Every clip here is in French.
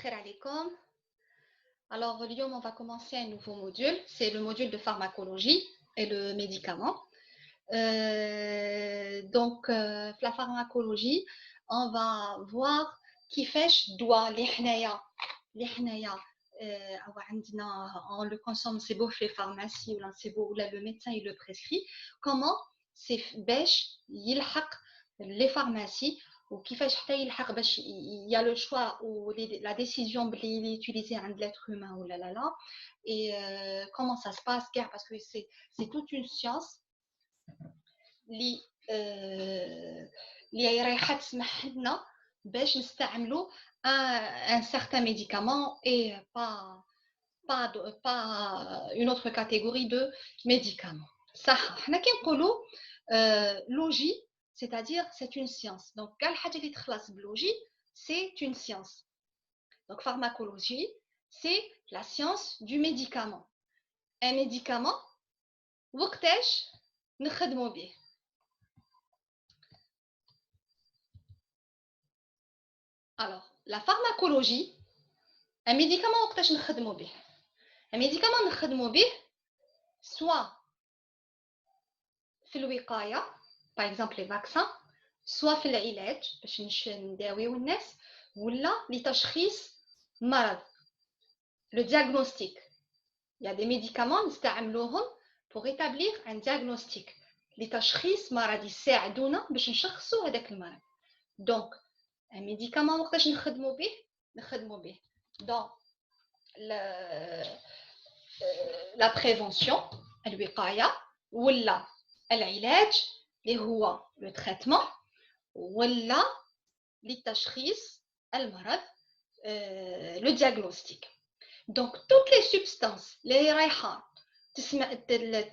Khair alaikum. Alors, on va commencer un nouveau module. C'est le module de pharmacologie et le médicament. Donc, la pharmacologie, on va voir qui fait doit on le consomme, c'est beau chez les pharmacies ou là, le médecin il le prescrit. Comment c'est bêche, les pharmacies ou qui fait il y a le choix ou la décision d'utiliser un l'être humain ou là et comment ça se passe parce que c'est toute une science اللي رايحه تسمح لنا باش نستعملوا un certain médicament et pas une autre catégorie de médicaments. صح حنا كي نقولوا logie, c'est-à-dire c'est une science. Donc كاع الحاجه اللي تخلص بلوجي c'est une science. Donc pharmacologie, c'est la science du médicament. Un médicament وقتاش نخدموا به. Alors, la pharmacologie, un médicament وقتاش نخدموا به. Un médicament نخدموا به soit في الوقاية, par exemple les vaccins, soit في العلاج باش نداويو الناس ولا لتشخيص مرض. Le diagnostic. Il y a des médicaments نستعملوهم pour établir un diagnostic. لتشخيص مرض يساعدونا باش نشخصوا هذاك المرض. Donc, un médicament وقتاش نخدموا به dans la prévention الوقاية ولا العلاج اللي هو le traitement ولا لتشخيص المرض le diagnostic. Donc toutes les substances اللي رايحة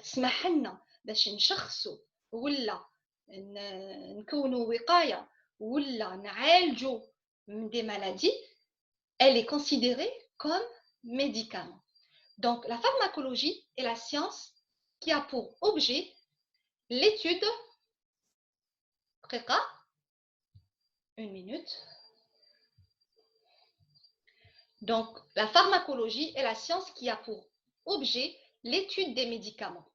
تسمح لنا باش نشخصوا ولا نكونوا وقاية ولا نعالجوا des maladies, elle est considérée comme médicament. Donc, la pharmacologie est la science qui a pour objet l'étude. Une minute. Donc, la pharmacologie est la science qui a pour objet l'étude des médicaments.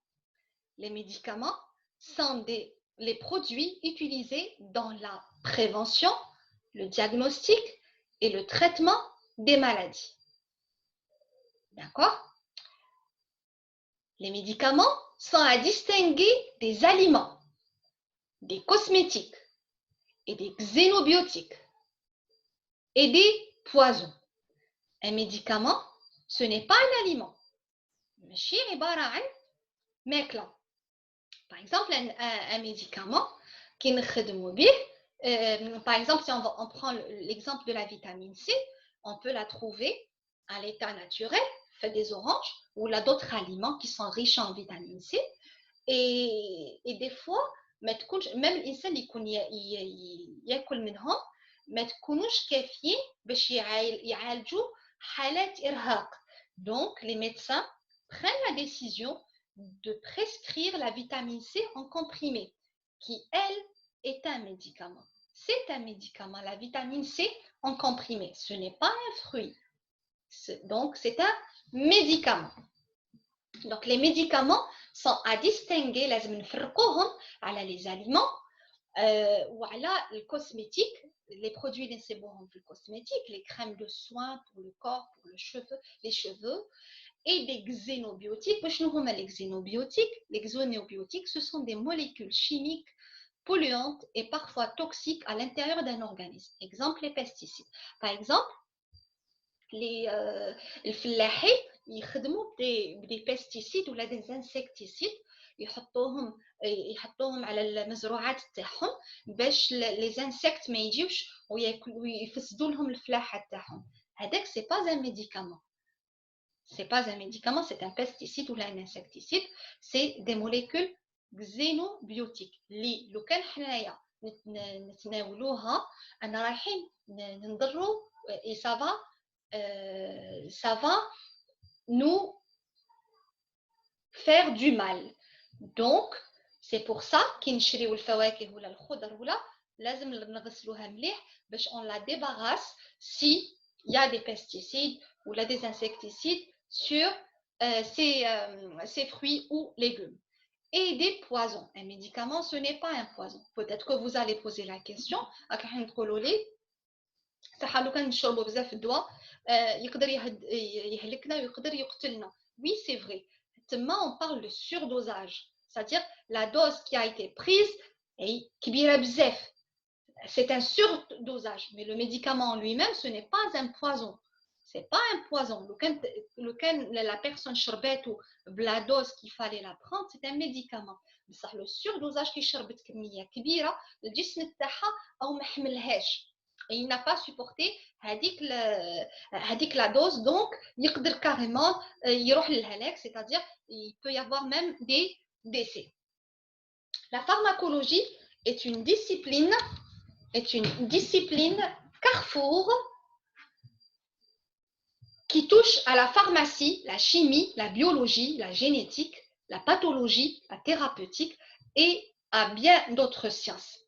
Les médicaments sont les produits utilisés dans la prévention, le diagnostic et le traitement des maladies. D'accord? Les médicaments sont à distinguer des aliments, des cosmétiques et des xénobiotiques et des poisons. Un médicament, ce n'est pas un aliment. Par exemple, un médicament qui par exemple, si on prend l'exemple de la vitamine C, on peut la trouver à l'état naturel, fait des oranges, ou là d'autres aliments qui sont riches en vitamine C. Et des fois, même l'insan ياكل منهم ما تكونوش كافيين باش يعالجوا حالات إرهاق. Donc, les médecins prennent la décision de prescrire la vitamine C en comprimé, qui, elle, est un médicament. C'est un médicament, la vitamine C en comprimé. Ce n'est pas un fruit. Donc, c'est un médicament. Donc, les médicaments sont à distinguer, les aliments ou les cosmétiques, les produits les cosmétiques, les crèmes de soins pour le corps, pour les cheveux, et des xénobiotiques. Les xénobiotiques, ce sont des molécules chimiques polluantes et parfois toxiques à l'intérieur d'un organisme. Exemple, les pesticides. Par exemple, les الفلاحين يخدموا des pesticides ou des insecticides يحطوهم على المزروعات تاعهم باش les insectes ما يجيوش ويفسدوا لهم الفلاحه تاعهم. هذاك c'est pas un médicament. C'est pas un médicament, c'est un pesticide ou un insecticide. C'est des molécules xénobiotiques. اللي لو كان حنايا نتناولوها انا رايحين نضروا et ça va nous faire du mal. Donc, c'est pour ça كي نشريو الفواكه ولا الخضر ولا لازم نغسلوها مليح باش on la débarrasse si il y a des pesticides ou là des insecticides sur ces fruits ou légumes. Et des poisons. Un médicament, ce n'est pas un poison. Peut-être que vous allez poser la question, oui, c'est vrai. Maintenant, on parle de surdosage. C'est-à-dire la dose qui a été prise est c'est un surdosage. Mais le médicament en lui-même, ce n'est pas un poison. C'est pas un poison. La personne شربته بلا dose qu'il fallait la prendre, c'est un médicament. بصح le surdosage qui شربت كمية كبيرة الجسم تاعها أو ما حملهاش. Et il n'a pas supporté هذيك la dose, donc يقدر carrément يروح للهلاك, c'est-à-dire il peut y avoir même des décès. La pharmacologie est une discipline carrefour qui touche à la pharmacie, la chimie, la biologie, la génétique, la pathologie, la thérapeutique et à bien d'autres sciences.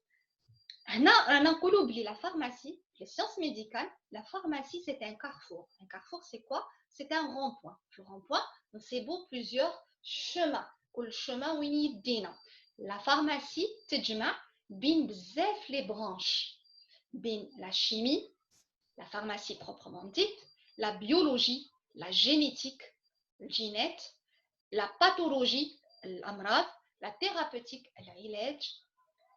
On oublie la pharmacie, les sciences médicales. La pharmacie, c'est un carrefour. Un carrefour, c'est quoi? C'est un rond-point. Le rond-point, c'est beau plusieurs chemins. Le chemin où il y a la pharmacie, تجمع بين بزاف les branches. بين la chimie, la pharmacie proprement dite, la biologie, la génétique, le génète, la pathologie, l'amrad, la thérapeutique, l'ilaj,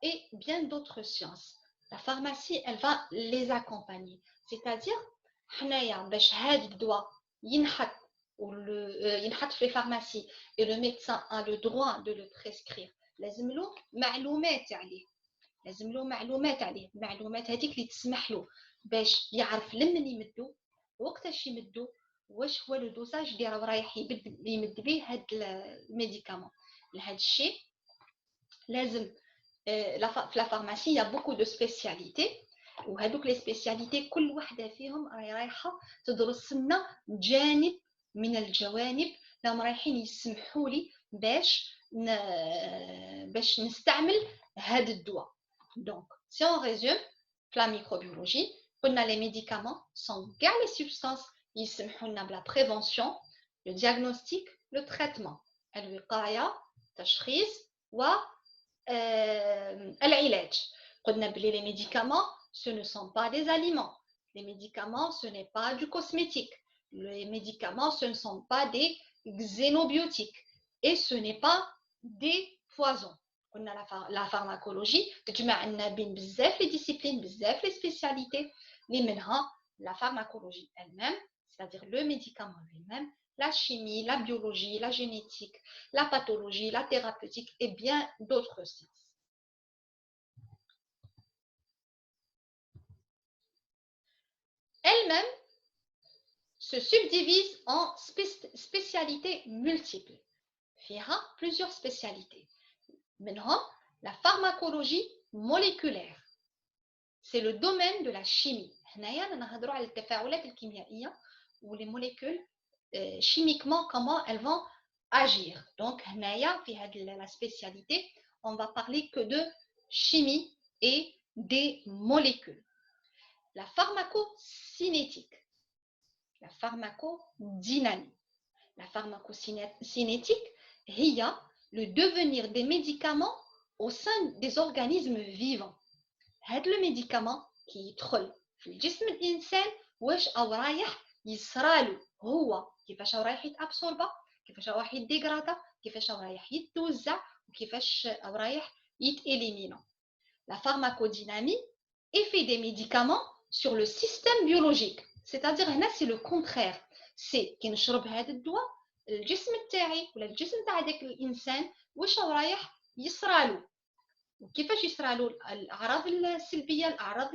et bien d'autres sciences. La pharmacie, elle va les accompagner. C'est-à-dire, باش هاد الدواء ينحط ينحط في les pharmacies et le médecin a le droit de le prescrire. لازم له معلومات عليه. لازم له معلومات عليه. المعلومات هذيك اللي تسمح له باش يعرف لمن يمدو وقتاش يمدو واش هو لو دوساج اللي راه رايح يمد به هاد الميديكامون. لهذا الشيء لازم في la pharmacie il y a beaucoup de spécialités وهذوك les spécialités كل واحده فيهم رايحه تدرس لنا جانب من الجوانب اللي رايحين يسمحوا لي باش نستعمل هذا الدواء. Donc si on résume la microbiologie, les médicaments sont les substances يسمحوا لنا بلا prévention, le diagnostic, le traitement, الوقايه, تشخيص و العلاج. قلنا بلي les médicaments ce ne sont pas des aliments. Les médicaments ce n'est pas du cosmétique. Les médicaments ce ne sont pas des xénobiotiques et ce n'est pas des poisons. قلنا la pharmacologie تجمع لنا بين بزاف les disciplines, بزاف les spécialités اللي منها la pharmacologie elle-même, c'est-à-dire le médicament lui-même, la chimie, la biologie, la génétique, la pathologie, la thérapeutique et bien d'autres sciences. Elle-même se subdivise en spécialités multiples. Il y a plusieurs spécialités. Maintenant, la pharmacologie moléculaire. C'est le domaine de la chimie. هنايا نهضروا على التفاعلات الكيميائية ou les molécules chimiquement comment elles vont agir. Donc هنايا في هذه la spécialité, on va parler que de chimie et des molécules. La pharmacocinétique, la pharmacodynamique. La pharmacocinétique, هي le devenir des médicaments au sein des organismes vivants. هذا le médicament qui يدخل في الجسم الإنسان واش أو رايح يصرالو هو كيفاش رايح يتابسوربا كيفاش رايح يديغرادا كيفاش رايح يتوزع وكيفاش رايح يتإليمينا. La pharmacodynamie effet des médicaments sur le système biologique. C'est-à-dire هنا c'est le contraire. C'est كي نشرب هذا الدواء الجسم تاعي ولا الجسم تاع داك الإنسان واش رايح يصرالو وكيفاش يصرالو الأعراض السلبية الأعراض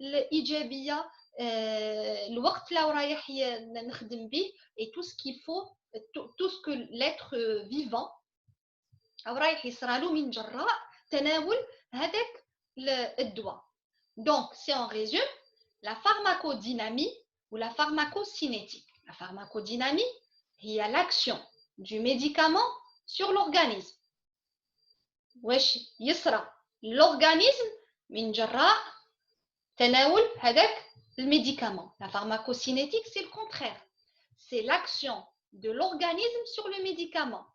الإيجابية الوقت اللي رايح نخدم به et tout ce qu'il faut tout ce que l'être vivant رايح يصرالو من جراء تناول هذاك الدواء. Donc si on résume la pharmacodynamie ou la pharmacocinétique. La pharmacodynamie هي l'action du médicament sur l'organisme. واش يصرى l'organisme من جراء تناول هذاك le médicament. La pharmacocinétique, c'est le contraire. C'est l'action de l'organisme sur le médicament.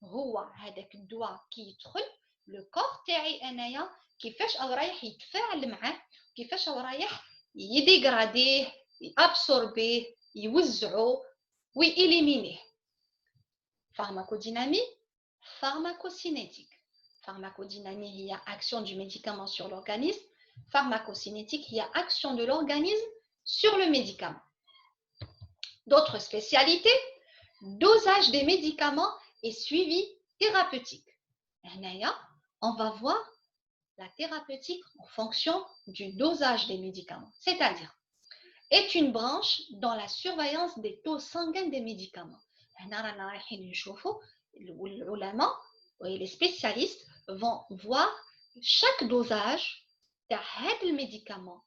هو هذاك الدواء كي يدخل لو كور تاعي انايا كيفاش رايح يتفاعل معاه كيفاش رايح يديغراديه يابسوربيه يوزعو ويإليمينيه. Pharmacodynamie, pharmacocinétique. Pharmacodynamie, il y a action du médicament sur l'organisme. Pharmacocinétique, il y a action de l'organisme sur le médicament. D'autres spécialités, dosage des médicaments et suivi thérapeutique. On va voir la thérapeutique en fonction du dosage des médicaments. C'est-à-dire, est une branche dans la surveillance des taux sanguins des médicaments. Les spécialistes vont voir chaque dosage de médicament,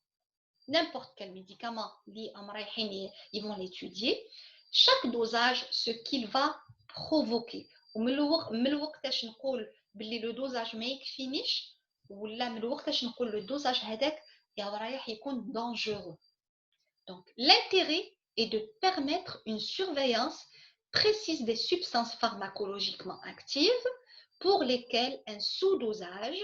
n'importe quel médicament, ils vont l'étudier, chaque dosage, ce qu'il va provoquer. Le dosage ما يكفينيش ولا من الوقتاش نقول le dosage هذاك رايح يكون dangereux. Donc, l'intérêt est de permettre une surveillance précise des substances pharmacologiquement actives pour lesquelles un sous-dosage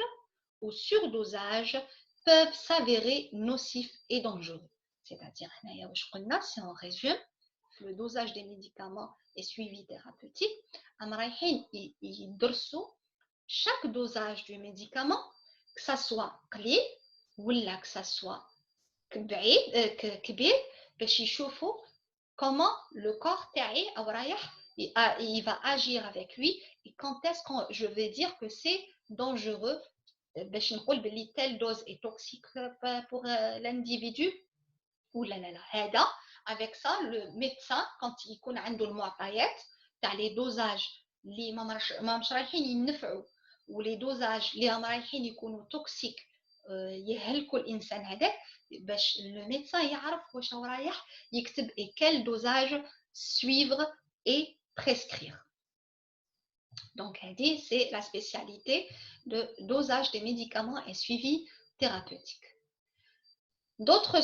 ou surdosage peuvent s'avérer nocifs et dangereux. C'est-à-dire, si on résume, le dosage des médicaments est suivi thérapeutique. Chaque dosage du médicament, que ça soit clé ou que ça soit كبير باش يشوفوا comment le corps تاعي او رايح il va agir avec lui et quand est-ce que je vais dire que c'est dangereux باش نقول بلي telle dose est toxique pour l'individu ou لا لا لا هذا avec ça le médecin quand يكون عنده المعطيات تاع les dosages اللي ما مش رايحين ينفعوا ولي دوزاج اللي هم رايحين يكونوا توكسيك يهلكوا الانسان هذاك باش لو ميدسان يعرف واش هو رايح يكتب et quel dosage suivre et prescrire. Donc c'est la spécialité de dosage des médicaments et suivi thérapeutique. D'autres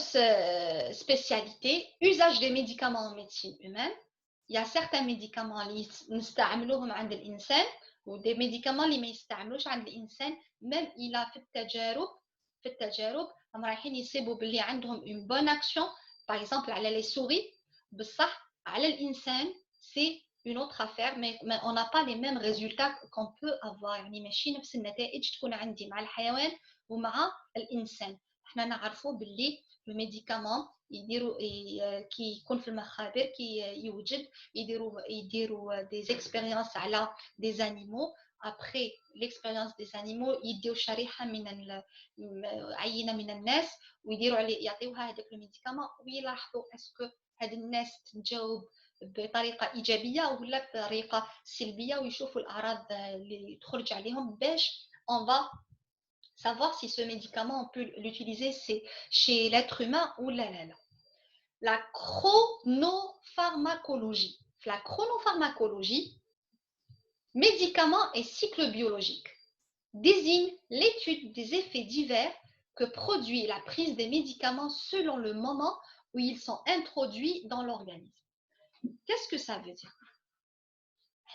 spécialités, usage des médicaments en médecine humaine. Il y a certains médicaments اللي نستعملوهم عند الانسان ودي médicaments اللي ما يستعملوش عند الانسان même il a في التجارب هم رايحين يصيبوا باللي عندهم une bonne action par exemple على les souris بصح على الانسان c'est une autre affaire mais on n'a pas les mêmes résultats qu'on peut avoir يعني ماشي نفس النتائج تكون عندي مع الحيوان ومع الانسان. احنا نعرفوا باللي الميديكامون يديروا كي يكون في المخابر كي يوجد يديروا des expériences على des animaux. Après l'expérience des animaux يديروا شريحه من عينه من الناس ويديروا عليه يعطيوها هذاك الميديكامون ويلاحظوا اسكو هاد الناس تجاوب بطريقه ايجابيه ولا بطريقه سلبيه ويشوفوا الاعراض اللي تخرج عليهم باش on va savoir si ce médicament on peut l'utiliser chez l'être humain ou là. La chronopharmacologie. La chronopharmacologie, médicaments et cycle biologique, désigne l'étude des effets divers que produit la prise des médicaments selon le moment où ils sont introduits dans l'organisme. Qu'est-ce que ça veut dire?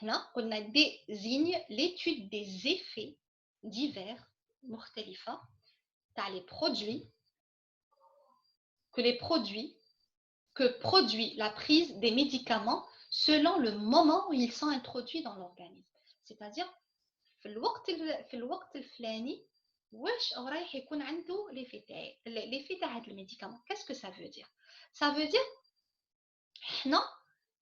On a désigne l'étude des effets divers مختلفة تاع les produits que produit la prise des médicaments selon le moment où ils sont introduits dans l'organisme. C'est-à-dire في الوقت الفلاني واش رايح يكون عنده l'effet تاع هذا الميديكامون. Qu'est-ce que ça veut dire? Ça veut dire حنا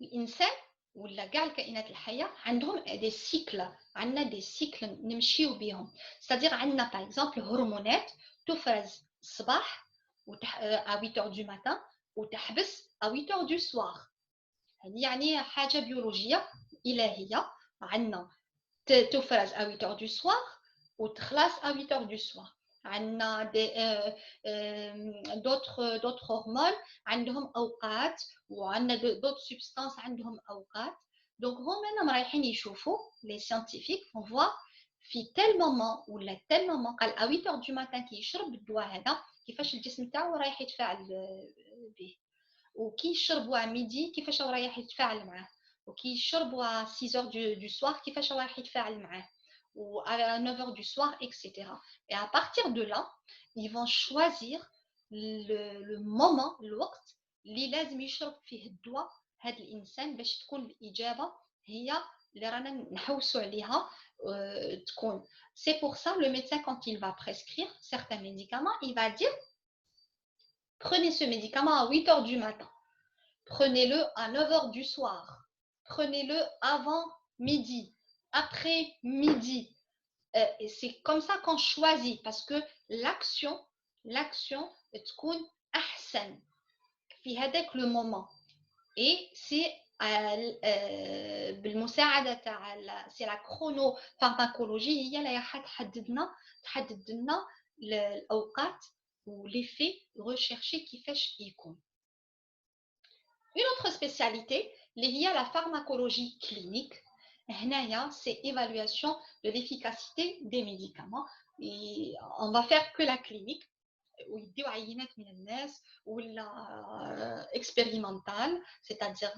الانسان ولا كاع الكائنات الحيه عندهم دي سيكل عندنا دي سيكل نمشيو بهم. C'est-à-dire عندنا par exemple هرمونات تفرز الصباح à 8h du matin وتحبس à 8h du soir. يعني حاجه بيولوجيه الهيه عندنا تفرز à 8h du soir وتخلص à 8h du soir. عندنا d'autres hormones عندهم اوقات وعندنا d'autres substances عندهم اوقات. Donc هم رايحين يشوفوا les scientifiques vont voir في tel moment ولا tel moment قال à 8 heures du matin كي يشرب الدواء هذا كيفاش الجسم تاعو رايح يتفاعل به وكي يشربوا ميدي كيفاش رايح يتفاعل معاه وكي يشربوا 6 heures du soir كيفاش رايح يتفاعل معاه ou à 9 heures du soir etc. Et à partir de là ils vont choisir le moment الوقت اللي لازم يشرب فيه الدواء هذا الانسان باش تكون الاجابه هي اللي رانا نحوسوا عليها تكون. C'est pour ça le médecin quand il va prescrire certains médicaments il va dire prenez ce médicament à 8 heures du matin, prenez-le à 9 heures du soir, prenez-le avant midi, après midi. Et c'est comme ça qu'on choisit parce que l'action تكون أحسن في هذاك le moment. Et c'est بالمساعدة تاع c'est la chronopharmacologie هي اللي راح تحدد لنا الأوقات و l'effet recherché كيفاش يكون. Une autre spécialité اللي هي la pharmacologie clinique. هنايا c'est évaluation de l'efficacité des médicaments. Et on va faire que la clinique. ويديو عينات من الناس ولا expérimental, c'est-à-dire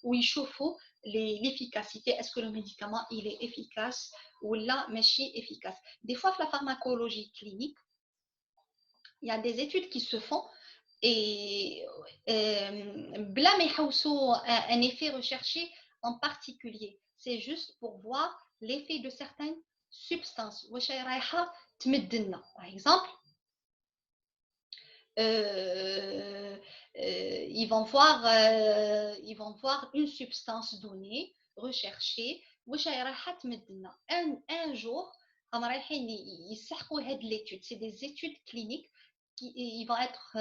ويشوفوا l'efficacité, est-ce que le médicament il est efficace ou là ماشي efficace. Des fois la pharmacologie clinique il y a des études qui se font et بلا ما يحوسوا un effet recherché en particulier, c'est juste pour voir l'effet de certaines substances واش رايحه تمد لنا. Par exemple ils vont voir une substance donnée recherchée واش رايحه تمد لنا un jour هم رايحين يسحقوا هاد l'étude. C'est des études cliniques qui vont être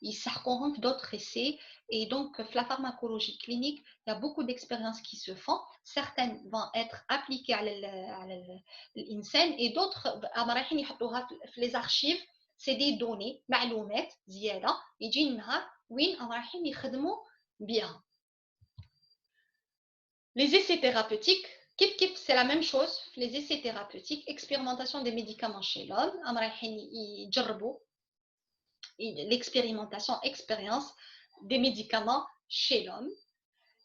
يسحقوهم في d'autres essais. Et donc la pharmacologie clinique il y a beaucoup d'expériences qui se font, certaines vont être appliquées على الانسان et d'autres هم رايحين يحطوها في les archives. C'est des données, معلومات زيادة يجي النهار وين رايحين يخدموا بها. Les essais thérapeutiques, c'est la même chose. Les essais thérapeutiques, expérimentation des médicaments chez l'homme, رايحين يجربوا l'expérimentation, expérience des médicaments chez l'homme.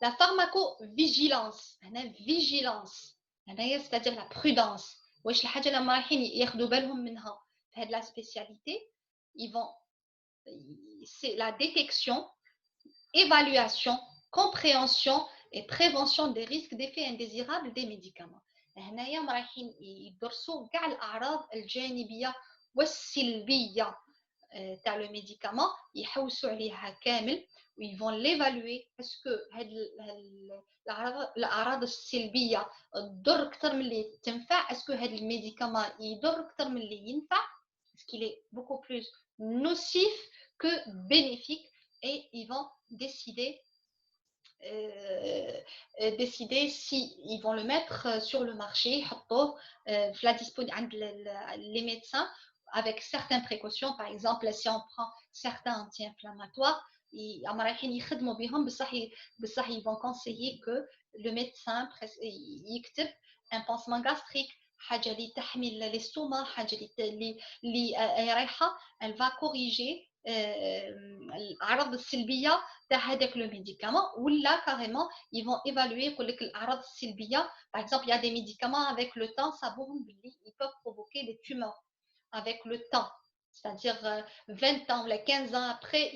La pharmacovigilance, vigilance, c'est-à-dire la prudence. واش الحاجة اللي رايحين ياخذوا بالهم منها في هذه la spécialité, c'est la détection, évaluation, compréhension et prévention des risques d'effets indésirables des médicaments. هنايا رايحين يدرسوا كاع الأعراض الجانبية والسلبية تاع le médicament, يحوسوا عليها كامل و ils vont l'évaluer. Est-ce que هاد الأعراض السلبية تضر أكثر من اللي تنفع؟ Est-ce que هاد الميديكامون يضر أكثر من اللي ينفع؟ Est-ce qu'il est beaucoup plus nocif que bénéfique? Et ils vont décider si ils vont le mettre sur le marché, les médecins avec certaines précautions. Par exemple, si on prend certains anti-inflammatoires, ils vont conseiller que le médecin يكتب un pansement gastrique, حاجة اللي تحمي l'estomac, حاجة اللي رايحة elle va corriger الأعراض السلبية تاع هذاك le médicament. Ou là carrément ils vont évaluer يقول لك الأعراض السلبية. Par exemple, il y a des médicaments avec le temps ils peuvent provoquer des tumeurs avec le temps, c'est-à-dire 20 ans ou 15 ans après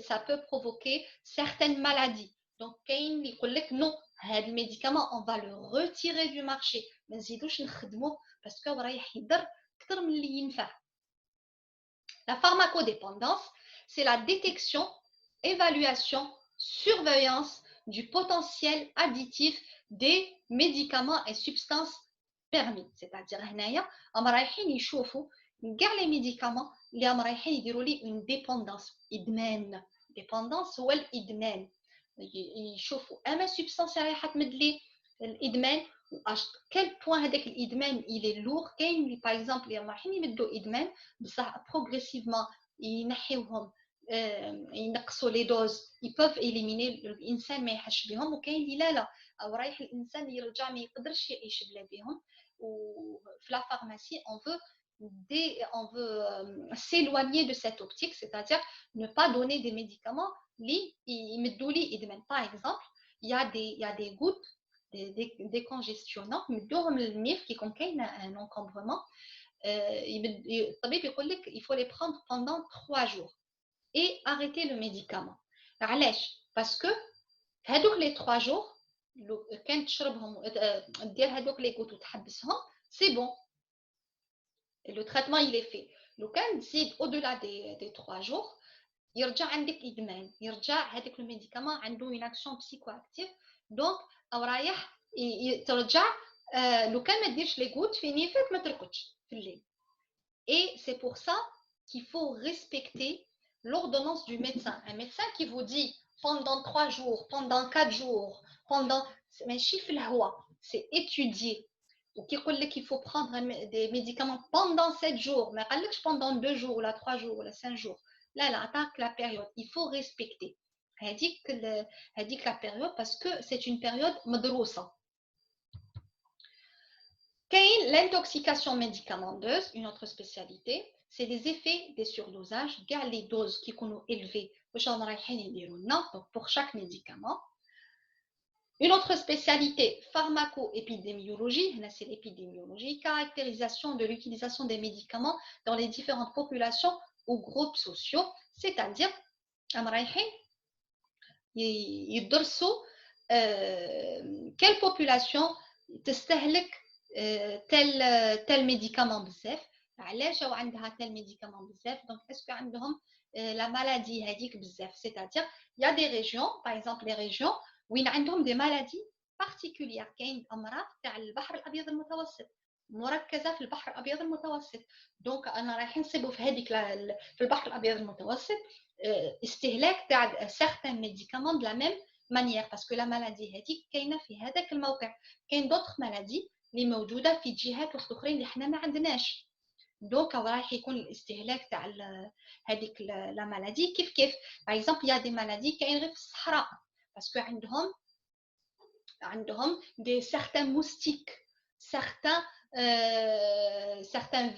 ça peut provoquer certaines maladies. Donc كاين اللي يقول لك non, هذا الميديكامون on va le retirer du marché, ما نزيدوش نخدموه parce que رايح يضر أكثر من اللي ينفع. La pharmacodépendance, c'est la détection, évaluation, surveillance du potentiel additif des médicaments et substances permis. C'est-à-dire هنايا هم رايحين يشوفوا كاع les médicaments اللي هم رايحين يديروا لي une dépendance, إدمان. dépendance هو الإدمان. يشوفوا أما substance رايحة تمد لي الإدمان quel point هذاك الإدمان il est lourd. كاين اللي par exemple اللي رايحين يمدوا إدمان بصح progressivement ينحيوهم ينقصوا لي دوز ils peuvent éliminer الإنسان ما يحش بهم. وكاين اللي لا أو رايح الإنسان يرجع ما يقدرش يعيش بلا بهم. ou la pharmacie, on veut s'éloigner de cette optique, c'est-à-dire ne pas donner des médicaments. Par exemple, il y a des gouttes, des congestionnants, qui contiennent un encombrement. Il faut les prendre pendant 3 jours et arrêter le médicament. Parce que les 3 jours, c'est bon. Et le traitement, il est fait. Au-delà des 3 jours, il y a le médicament a une action psychoactive. Donc, les gouttes, et c'est pour ça qu'il faut respecter l'ordonnance du médecin. Un médecin qui vous dit pendant 3 jours, pendant 4 jours, c'est étudié. Ou qui dit qu'il faut prendre des médicaments pendant 7 jours, mais pendant 2 jours, ou 3 jours, ou 5 jours. Là, attaque la période. Il faut respecter. Elle dit que la période, parce que c'est une période madrousa. L'intoxication médicamenteuse, une autre spécialité, c'est les effets des surdosages, les doses qui sont élevées pour chaque médicament. Une autre spécialité, pharmaco-épidémiologie, c'est l'épidémiologie, caractérisation de l'utilisation des médicaments dans les différentes populations ou groupes sociaux, c'est-à-dire, quelle population تستهلك tel médicament بزاف علاش عندها tel médicament بزاف donc est-ce que عندهم la maladie هذيك بزاف c'est-à-dire il y a des régions par exemple les régions وين عندهم des maladies particulières كاين امراض تاع البحر الابيض المتوسط مركزه في البحر الابيض المتوسط دونك انا رايحين نصيبوا في هذيك في البحر الابيض المتوسط استهلاك تاع certains médicaments de la même manière parce que la maladie هذيك كاينه في هذاك الموقع كاين d'autres maladies اللي موجوده في جهات اخرين اللي احنا ما عندناش دونك راح يكون الاستهلاك تاع هذيك لا مالادي كيف باغ اكزومبل يا دي مالادي كاين غير في الصحراء باسكو عندهم دي سيغتان موستيك سيغتان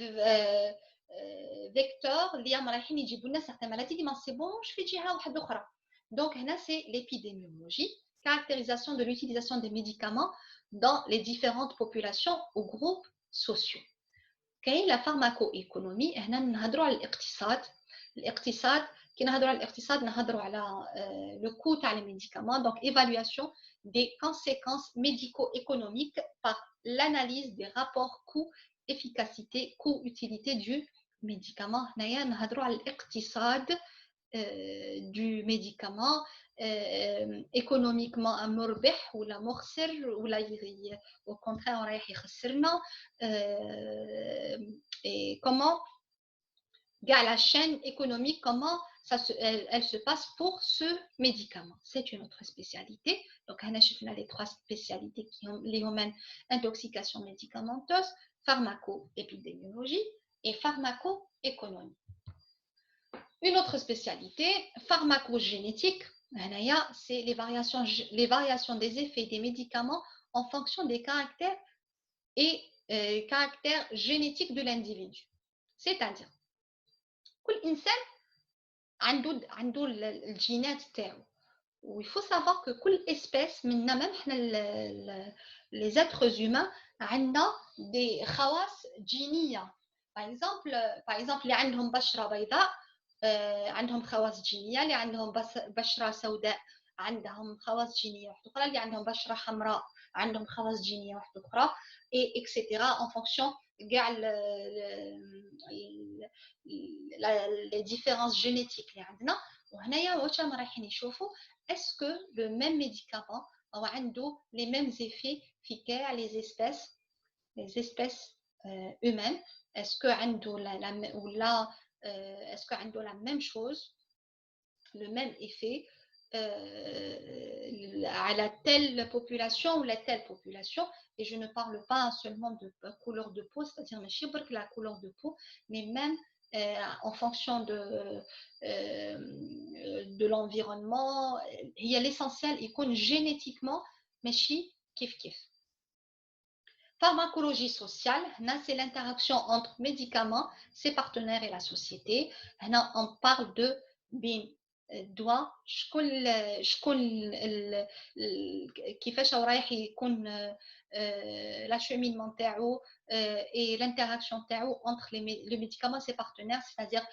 فيكتور اللي رايحين يجيبوا لنا سيغتان مالادي اللي ما نصيبوهمش في جهه واحده اخرى دونك هنا سي l'épidémiologie caractérisation de l'utilisation des médicaments dans les différentes populations ou groupes sociaux. كاين لا pharmacoéconomie هنا نهضروا على الاقتصاد كي نهضروا على الاقتصاد نهضروا على le coût تاع les médicaments donc évaluation des conséquences médico-économiques par l'analyse des rapports coût-efficacité coût-utilité du médicament هنايا نهضروا على الاقتصاد du médicament économiquement مربح ولا مخسر ولا au contraire رايح يخسرنا et comment la chaîne économique comment elle se passe pour ce médicament c'est une autre spécialité donc on a les 3 spécialités qui ont les intoxication médicamenteuse pharmaco-épidémiologie et pharmaco-économie. Une autre spécialité, pharmacogénétique, c'est les variations des effets des médicaments en fonction des caractères caractères génétiques de l'individu. C'est-à-dire, كل إنسان عنده الجينات تاعو. Il faut savoir que كل espèce, même les êtres humains, عندنا des خواص جينية. Par exemple, اللي عندهم بشرة بيضاء عندهم خواص جينيه اللي عندهم بشره سوداء عندهم خواص جينيه واحده اخرى اللي عندهم بشره حمراء عندهم خواص جينيه واحده اخرى اي اكسيتيرا اون فونكسيون كاع لي ديفيرونس جينيتيك اللي عندنا وهنايا واش رايحين يشوفوا اسكو لو ميم ميديكامون او عنده لي ميم ايفي في كاع لي اسبيس humaines اسكو عنده ولا est-ce qu'on a la même chose, le même effet à la telle population ou la telle population et je ne parle pas seulement de couleur de peau, c'est-à-dire la couleur de peau, mais même en fonction de l'environnement, il y a l'essentiel, il compte génétiquement, mais kif kif. Pharmacologie sociale, c'est l'interaction entre médicaments, ses partenaires et la société. On parle de دواء شكون كيفاش رايح يكون l'acheminement تاعو et l'interaction تاعو entre le médicament et ses partenaires, c'est-à-dire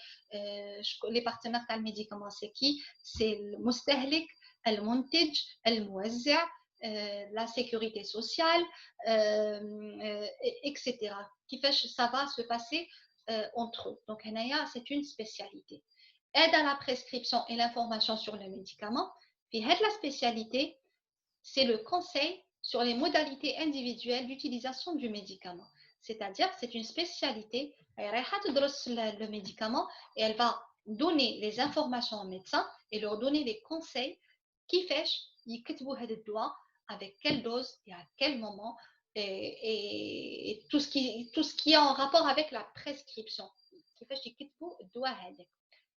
les partenaires تاع الميديكامون c'est qui, c'est المستهلك, المنتج, الموزع, la sécurité sociale, etc. كيفاش ça va se passer entre eux. Donc c'est une spécialité. Aide à la prescription et l'information sur le médicament. Puis la spécialité, c'est le conseil sur les modalités individuelles d'utilisation du médicament. C'est-à-dire, c'est une spécialité, elle le médicament et elle va donner les informations aux médecins et leur donner les conseils qui fait qu'ils doigt avec quelle dose et à quel moment et tout ce qui est en rapport avec la prescription.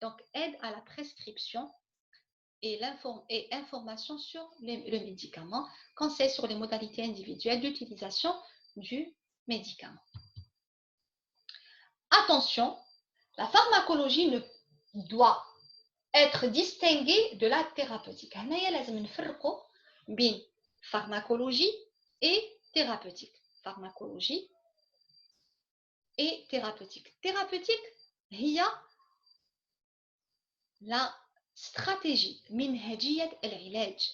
Donc, aide à la prescription et information sur le médicament, conseil sur les modalités individuelles d'utilisation du médicament. Attention, la pharmacologie ne doit être distinguée de la thérapeutique. هنايا لازم نفرقوا بين pharmacologie et thérapeutique. Pharmacologie et thérapeutique. Thérapeutique, هي la stratégie منهجية العلاج.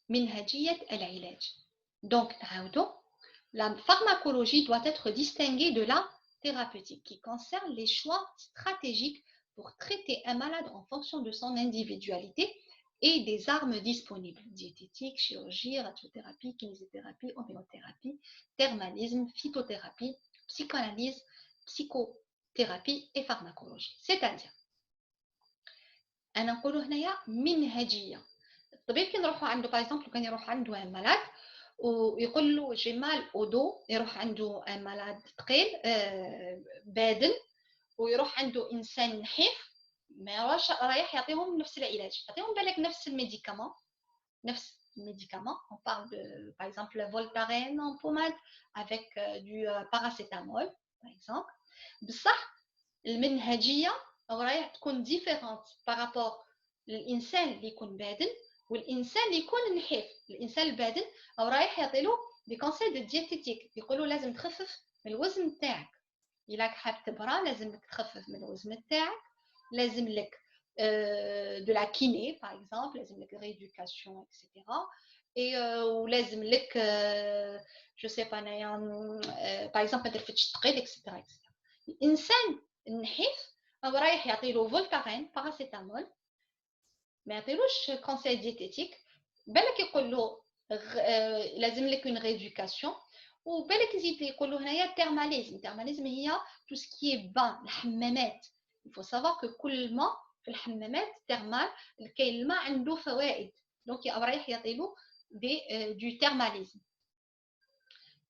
منهجية العلاج. Donc, la pharmacologie doit être distinguée de la thérapeutique qui concerne les choix stratégiques pour traiter un malade en fonction de son individualité et des armes disponibles. Diététique, chirurgie, radiothérapie, kinésithérapie, homéothérapie, thermalisme, phytothérapie, psychanalyse, psychothérapie et pharmacologie. C'est-à-dire, أنا نقولوا هنايا منهجية. الطبيب كي نروحوا عنده باغ اكزومبل كان يروح عنده ان مالاد ويقول له جي مال اودو، يروح عنده ان مالاد ثقيل بادن ويروح عنده انسان نحيف، ما رايح يعطيهم نفس العلاج، يعطيهم بالك نفس الميديكامون on parle de par exemple le Voltaren en pommade avec du paracétamol par exemple. بصح المنهجيه رايح تكون ديفيرونت بارابور للانسان اللي يكون بادن والانسان اللي يكون نحيف. الانسان البادن او رايح يعطيله دي كونساي دو دييتيتيك، يقولوا لازم تخفف من الوزن تاعك، الا حاب تبرا لازم لك تخفف من الوزن تاعك، لازم لك دو لا كيني باغ اكزومبل، لازم لك ريدوكاسيون اكسيتيرا اي ولازم لك جو سي با انايا باغ اكزومبل ما ترفدش ثقيل اكسيتيرا اكسيتيرا. الانسان النحيف او رايح يعطيله فولتارين باراسيتامول، ما يعطيلوش كونساي دييتيتيك، بالك يقول له لازم لك اون ريدوكاسيون، وبالك يزيد يقول له هنايا التيرماليزم. التيرماليزم هي تو سكي بان الحمامات. يفو سافوار كو كل ما في الحمامات تيرمال كاين الماء عنده فوائد، دونك رايح يعطيلو دو تيرماليزم.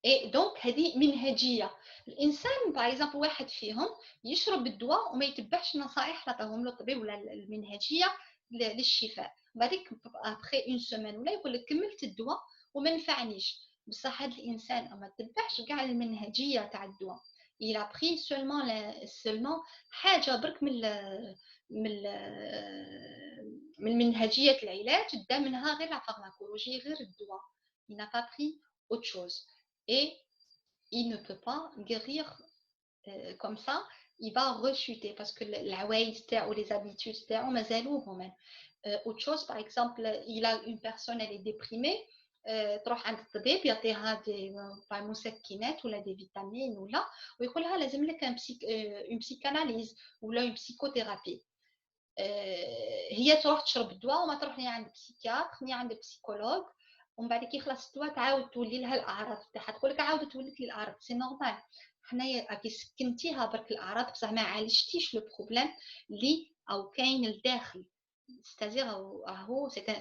اي دونك هذه منهجيه. الانسان باغ اكزومبل واحد فيهم يشرب الدواء وما يتبعش النصائح اللي عطاهم له الطبيب ولا المنهجيه للشفاء، بعديك ابخي اون سيمين ولا يقول لك كملت الدواء وما نفعنيش. بصح هذا الانسان ما تبعش كاع المنهجيه تاع الدواء، الى بري سولمون حاجه برك من منهجيه العلاج دا منها غير لا فارماكولوجي غير الدواء. il n'a pas pris autre chose et il ne peut pas guérir comme ça. Il va rechuter parce que العوايد تاعو les habitudes تاعو مازالو هما. autre chose par exemple il a une personne elle est déprimée تروح عند الطبيب يعطيها دي مسكنات ولا دي فيتامين ولا ويقول لها لازم لك une psychanalyse ولا une psychothérapie. هي تروح تشرب الدواء وما تروح ني عند بسيكياتر ني عند بسيكولوج، ومن بعد كي يخلص الدواء تعاود تولي لها الاعراض تاعها، تقول لك عاودت ولت لي الاعراض. سي نورمال، حنايا كي سكنتيها برك الاعراض بصح ما عالجتيش لو بروبليم اللي او كاين الداخل، c'est-à-dire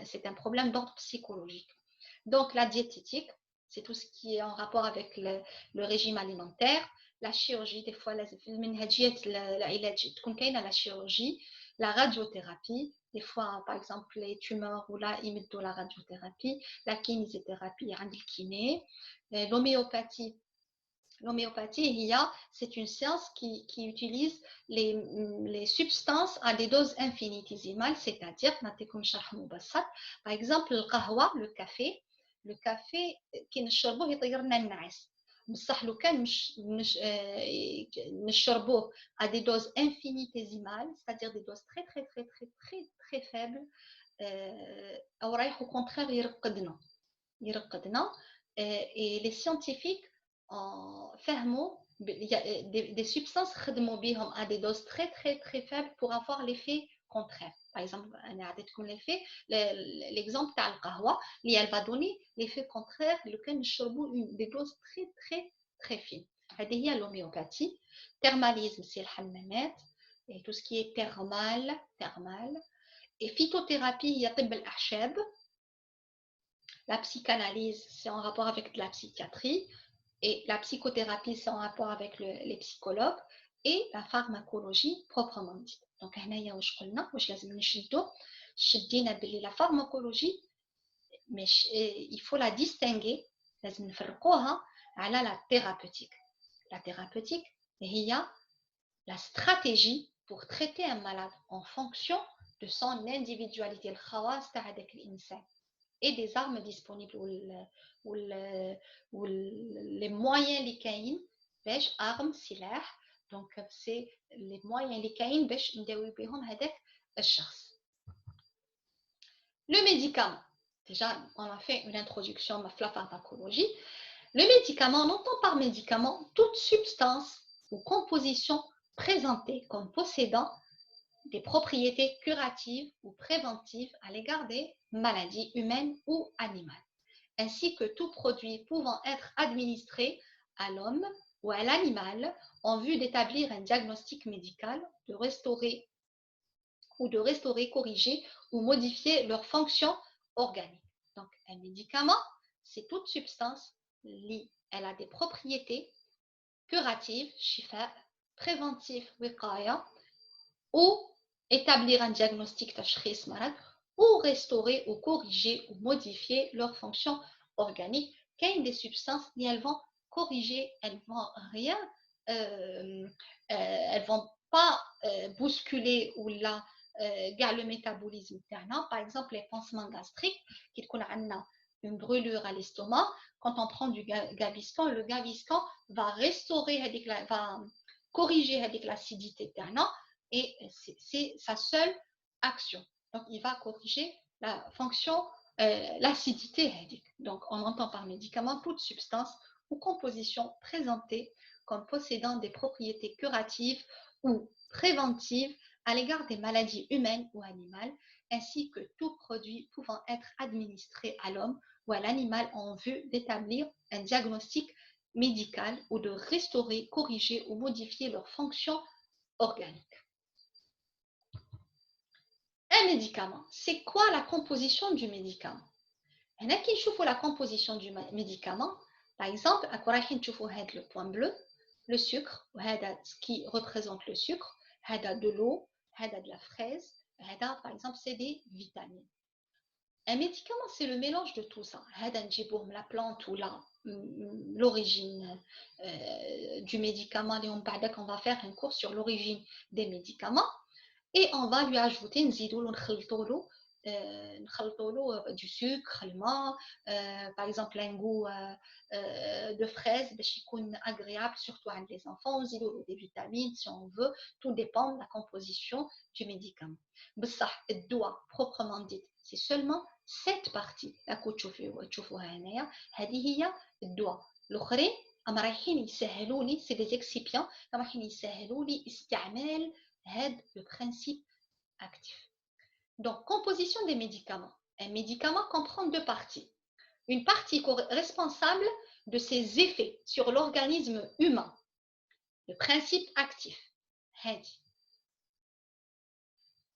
c'est un problème d'ordre psychologique. Donc la diététique, c'est tout ce qui est en rapport avec le régime alimentaire. La chirurgie, des fois, la chirurgie, la radiothérapie, des fois, par exemple, les tumeurs ou là, ils mettent de la radiothérapie, la kinésithérapie, le kiné, l'homéopathie. L'homéopathie, c'est une science qui utilise les substances à des doses infinitésimales, c'est-à-dire, par exemple, le café qui نشربوه يطير لنا النعاس. بصح لو كان نشربوه à des doses infinitésimales, c'est-à-dire des doses très très très très très très faibles, أو رايح au contraire يرقدنا. Et les scientifiques فهموا il y a des substances خدموا بهم à des doses très très très faibles pour avoir l'effet contraire. Par exemple, أنا عطيتكم l'effet l'exemple تاع القهوة اللي elle va donner l'effet contraire لو كان نشربوا des doses très très très fines. هذه هي l'homéopathie. Thermalisme, c'est الحمامات et tout ce qui est thermal. Et phytothérapie, il y a طب الأعشاب. La psychanalyse, c'est en rapport avec la psychiatrie. Et la psychothérapie, c'est en rapport avec les psychologues. Et la pharmacologie proprement dite. Donc, la pharmacologie, mais il faut la distinguer. La thérapeutique. La thérapeutique, il y a la stratégie pour traiter un malade en fonction de son individualité. Et des armes disponibles ou les moyens les كاين باش armes silah. Donc c'est les moyens les كاين باش نداوي بهم هذاك الشخص. Le médicament, déjà on a fait une introduction à la pharmacologie. Le médicament, on entend par médicament toute substance ou composition présentée comme possédant des propriétés curatives ou préventives à l'égard des maladies humaines ou animales, ainsi que tout produit pouvant être administré à l'homme ou à l'animal en vue d'établir un diagnostic médical, de restaurer, corriger ou modifier leurs fonctions organiques. Donc, un médicament, c'est toute substance liée. Elle a des propriétés curatives, shifa, préventives, wiqaya, ou établir un diagnostic tashkhis marad, ou restaurer ou corriger ou modifier leurs fonctions organiques. Qu'il y a des substances qui elles vont corriger, elles vont rien, elles vont pas bousculer ou là le métabolisme. Par exemple, les pansements gastriques, qui ont une brûlure à l'estomac, quand on prend du Gaviscon, le Gaviscon va restaurer, va corriger avec l'acidité. Et c'est sa seule action. Donc, il va corriger la fonction, l'acidité. Donc, on entend par médicament toute substance ou composition présentée comme possédant des propriétés curatives ou préventives à l'égard des maladies humaines ou animales, ainsi que tout produit pouvant être administré à l'homme ou à l'animal en vue d'établir un diagnostic médical ou de restaurer, corriger ou modifier leurs fonctions organiques. Un médicament, c'est quoi la composition du médicament? هنا كي نشوفوا la composition du médicament, par exemple, رايحين نشوفوا هذا le point bleu, le sucre, وهذا ce qui représente le sucre, هذا de l'eau, هذا de la fraise, هذا par exemple c'est des vitamines. Un médicament, c'est le mélange de tout ça. هذا نجيبوه la plante ou l'origine du médicament. Et on va faire un cours sur l'origine des médicaments. Et on va lui ajouter du sucre, par exemple un goût de fraise, agréable, surtout à les enfants, des vitamines si on veut, tout dépend de la composition du médicament. Le doigt, proprement dit, c'est seulement cette partie. C'est des excipients, le principe actif. Donc, composition des médicaments. Un médicament comprend deux parties. Une partie responsable de ses effets sur l'organisme humain, le principe actif.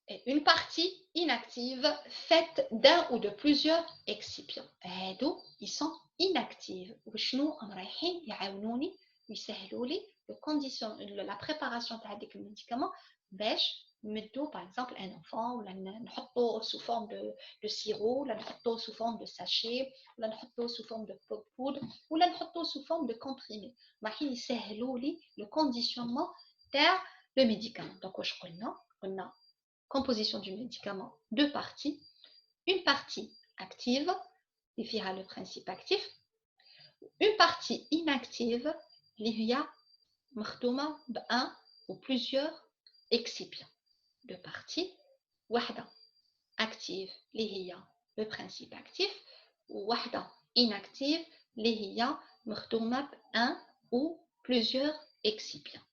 Et une partie inactive faite d'un ou de plusieurs excipients. Ils sont inactifs. La préparation des médicaments باش نمدو par exemple un enfant ولا نحطو sous forme de sirop ولا نحطو sous forme de sachet ولا نحطو sous forme de poudre ولا نحطو sous forme de comprimé رايحين يسهلوا لي le conditionnement تاع le médicament. Donc واش قلنا composition du médicament, deux parties. Une partie active, qui fera le principe actif. Une partie inactive, qui est un ou plusieurs excipients. Deux parties, une active, qui est le principe actif, ou une inactive, qui est un ou plusieurs excipients.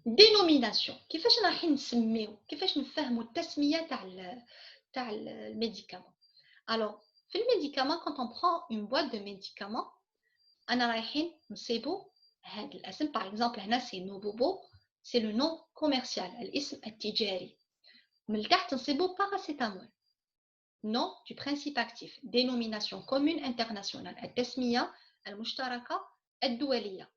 Dénomination. كيفاش راح نسميو كيفاش نفهموا التسميه تاع الميديكامون. Alors في الميديكامون quand on prend une boîte de médicaments انا رايحين نصيبوا هذا الاسم par exemple هنا سي نوبوبو c'est le nom commercial الاسم التجاري. من تحت نصيبوا باراسيتامول nom du principe actif dénomination commune internationale التسميه المشتركه الدوليه.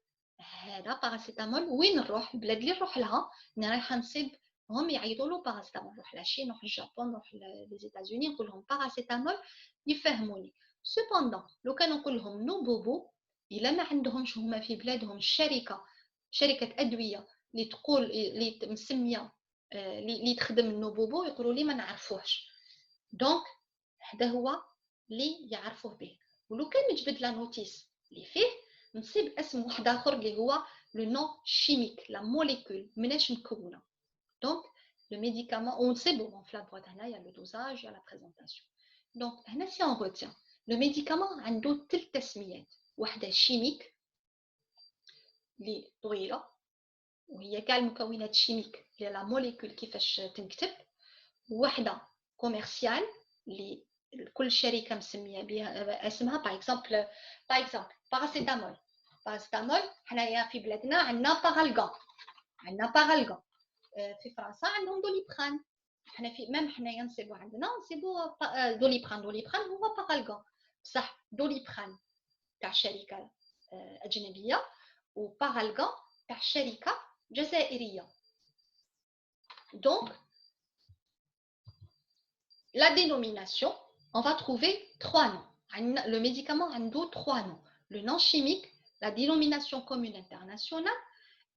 هذا باراسيتامول وين نروح البلاد اللي نروح لها انا رايحه نصيب هم يعيطوا له باراسيتامول نروح للصين نروح لليابان نروح لي زيتازوني نقول لهم باراسيتامول يفهموني. سوبوندون لو كان نقول لهم نوبوبو الا ما عندهمش هما في بلادهم شركه ادويه اللي تقول اللي مسميه اللي تخدم النوبوبو يقولوا لي ما نعرفوهش. دونك هذا هو اللي يعرفوه به. ولو كان نجبد لا نوتيس اللي فيه نصيب اسم واحد اخر اللي هو لو نون شيميك لا موليكول مناش مكونه. دونك لو ميديكامون ونصيبو في لا بواط هنايا لو دوزاج يا لا بريزونطاسيون. دونك هنا سي اون روتيان لو ميديكامون عنده ثلاث تسميات. واحده شيميك اللي طويله وهي كاع المكونات الشيميك اللي لا موليكول كيفاش تنكتب. واحده كوميرسيال اللي كل شركه مسميه بها اسمها. باغ اكزومبل باراسيتامول حنايا في بلادنا عندنا بارالغون في فرنسا عندهم دوليبران. حنا في ميم حنايا نصيبو عندنا نصيبو دوليبران هو بارالغون بصح دوليبران تاع شركه اجنبيه وبارالغون تاع شركه جزائريه. دونك la dénomination, on va trouver trois noms. Le médicament a trois noms. Le nom chimique, la dénomination commune internationale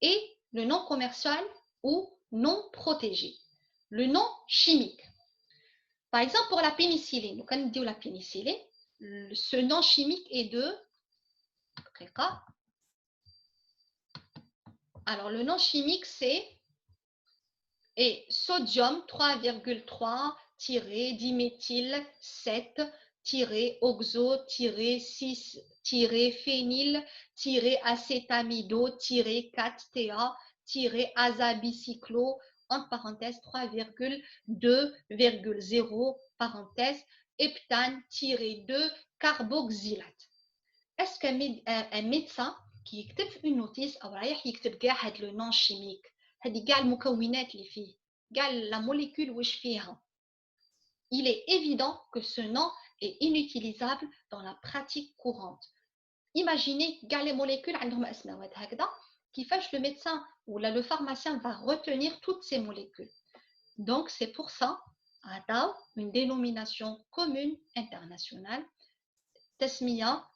et le nom commercial ou nom protégé. Le nom chimique. Par exemple, pour la pénicilline, quand on dit la pénicilline, ce nom chimique est de... Alors, le nom chimique, c'est sodium 3,3-6-oxo-phényl-acétamido-4-TA-azabicyclo entre parenthèses 3,2,0 parenthèse heptane-2 carboxylate. Est-ce qu'un médecin qui يكتب une notice او رايح يكتب كاع هاد لو نون شيميك هذه كاع المكونات اللي فيه كاع لا موليكول واش فيها il est évident que ce nom est inutilisable dans la pratique courante. Imaginez كاع les molécules عندهم اسماء هكذا كيفاش le médecin ou le pharmacien va retenir toutes ces molécules. Donc c'est pour ça عطاو une dénomination commune internationale تسمية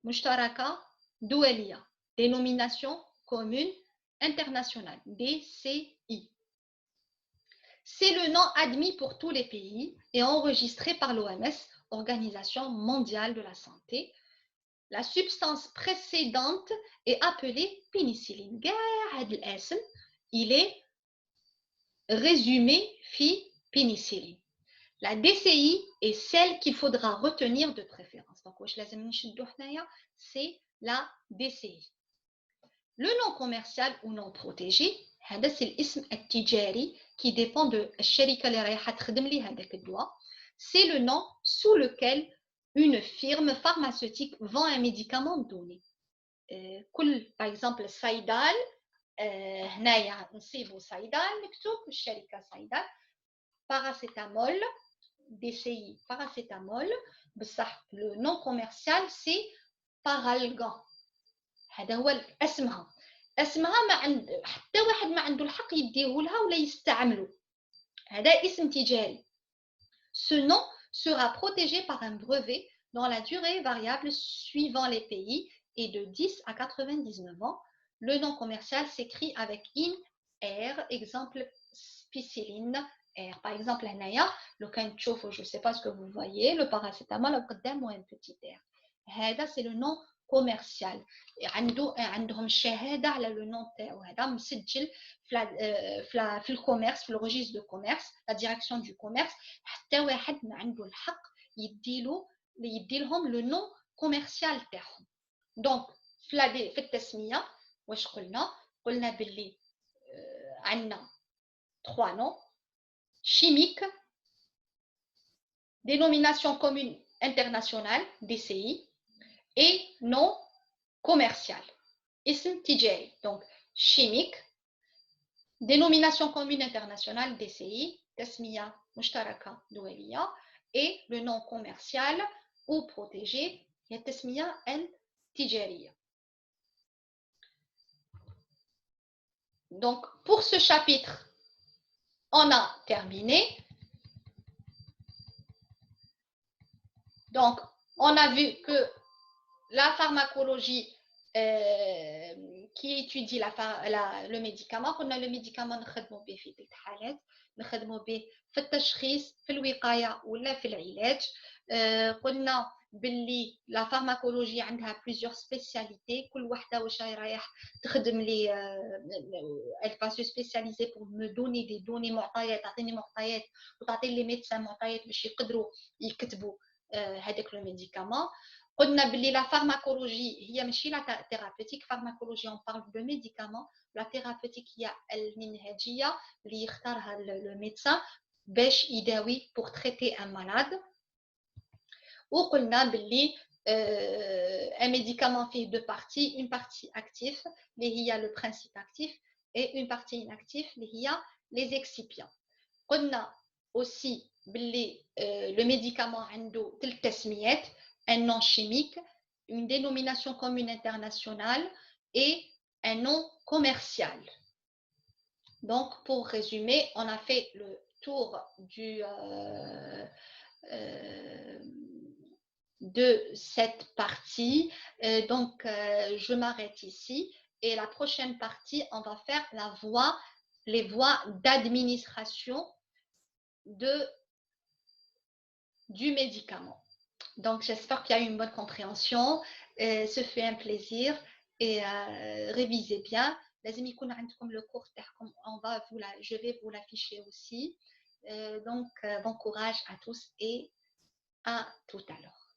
مشتركة دولية dénomination commune internationale DCI. C'est le nom admis pour tous les pays et enregistré par l'OMS, Organisation mondiale de la santé. La substance précédente est appelée pénicilline. Il est résumé fi pénicilline. La DCI est celle qu'il faudra retenir de préférence. Donc, c'est la DCI. Le nom commercial ou nom protégé, c'est l'ism al-tijari qui dépend de الشركة اللي رايحة تخدم لي هذاك الدواء. C'est le nom sous lequel une firme pharmaceutique vend un médicament donné. Par exemple, Saïdal, هنايا نصيبو Saïdal مكتوب الشركة Saïdal. Paracétamol, DCI paracétamol, le nom commercial c'est Paralgan. هذا هو اسمها. اسمها ما عند حتى واحد ما عنده الحق يديه لها ولا يستعمله. هذا اسم تجاري. Ce nom sera protégé par un brevet dont la durée variable suivant les pays est de 10 à 99 ans. Le nom commercial s'écrit avec in R, exemple spicilline R. Par exemple, هنايا لو كان تشوفوا je sais pas ce que vous voyez le paracétamol قدامه un petit R. هذا c'est le nom commercial. عندهم الشهاده على لو نون تاعو، هذا مسجل في الكوميرس، في الريجيست دو كوميرس، لا ديريكسيون دو كوميرس. حتى واحد ما عنده الحق يديلهم لو نون كوميرسيال تاعهم. دونك في التسميه واش قلنا باللي عندنا 3 نون: chimique, dénomination commune internationale DCI et non commercial اسم تجاري. donc chimique, dénomination commune internationale DCI تسمية مشتركة دولية et le nom commercial ou protégé هي التسمية التجارية. donc pour ce chapitre on a terminé. Donc on a vu que la pharmacologie qui étudie le médicament. قلنا le médicament نخدمو به في الحالات، نخدمو به في التشخيص، في الوقاية ولا في العلاج. قلنا باللي لا فارماكولوجي عندها plusieurs spécialités، كل وحده واش رايح تخدم لي elle va se spécialiser pour me donner des données معطيات، تعطيني معطيات وتعطي لي ميدسان معطيات باش يقدروا يكتبوا هذاك لو ميديكامون. قلنا باللي لا فارماكولوجي هي ماشي لا ثيرابيوتيك. فارماكولوجي اون بارل دو ميديكامون، لا ثيرابيوتيك هي المنهجيه اللي يختارها لو ميدسان باش يداوي بور تريتي ان مالاد. وقلنا باللي un médicament fait deux parties, une partie active اللي هي le principe actif et une partie inactive اللي هي les excipients. قلنا aussi باللي le médicament عنده ثلاث تسميات: un nom chimique, une dénomination commune internationale et un nom commercial. Donc pour résumer, on a fait le tour de cette partie. Donc je m'arrête ici et la prochaine partie on va faire les voies d'administration du médicament. Donc j'espère qu'il y a eu une bonne compréhension. Ce fait un plaisir et révisez bien. لازم يكون عندكم le cours تاعكم. Je vais vous l'afficher aussi. Donc bon courage à tous et à tout à l'heure.